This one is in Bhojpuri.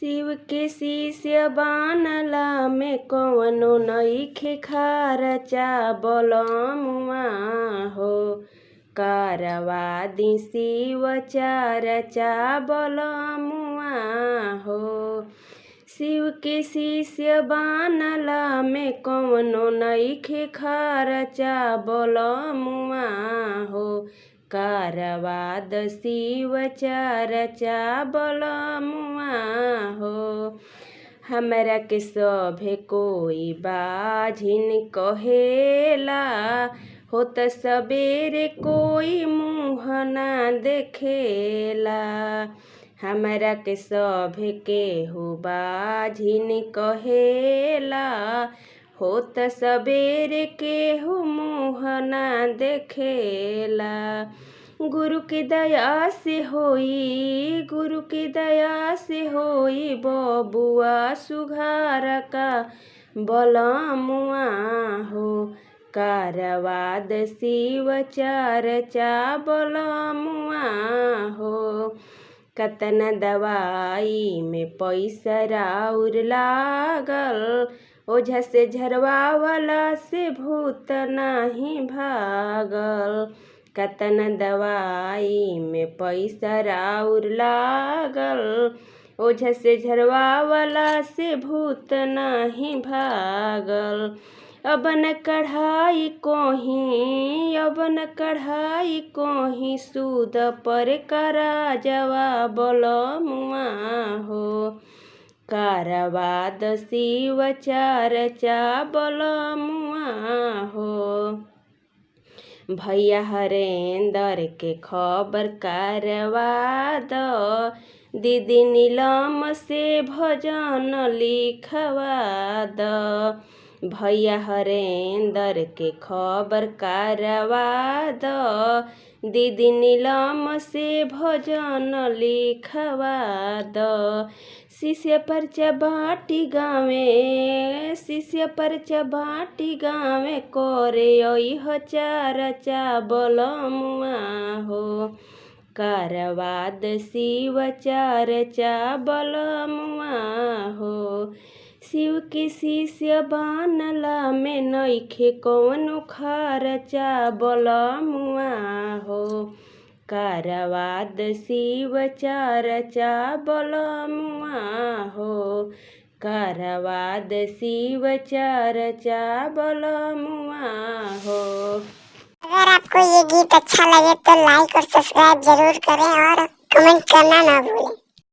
शिव के शिष्य बनला में कवनो नइखे खर्चा बलमुआ हो। करवा दी शिव चर्चा बलमुआ हो। शिव के शिष्य बनला में कवनो नइखे खर्चा बलमुआ हो। करवा द शिव चर्चा बलमुआ हो। हमरा के सभे कोई बाझिन कहेला, होत सबेरे कोई मुँह ना देखेला। हमरा के सभे केहू बाझिन कहेला, होत सबेरे केहू मुँह ना देखेला। गुरु की दया से होई, गुरु की दया से होई बबुआ सुघार का बलमुआ हो। करवा द शिव चर्चा बलमुआ हो। कतना दवाई में पैसा राउर लागल, ओझा से झरवावला से भूत नाही भागल। कतना दवाई में पैसा राउर लागल, ओझा से झरवावला से भूत नाही भागल। अब न कढ़ाई कोही, अब न कढ़ाई कोही, सूद पर करा जवा बलमुआ हो। करवा द शिव चर्चा बलमुआ हो। भैया हरेंदर के खबर करवा द, दीदी नीलम से भजन लिखवा द। भैया हरेंदर के खबर करवा द, दीदी नीलम से भजन लिखवा द। शिष्य परचा बाटी गावे, शिष्य परचा बाटी गावे, करे अइह चर्चा बलमुआ हो। करवा द शिव चर्चा बलमुआ हो। शिव के शिष्य बनला में नइखे कवनो खर्चा बलमुआ हो। करवा द शिव चर्चा बलमुआ हो। करवा द शिव चर्चा बलमुआ हो। अगर आपको ये गीत अच्छा लगे तो लाइक और सब्सक्राइब जरूर करें और कमेंट करना ना भूलें।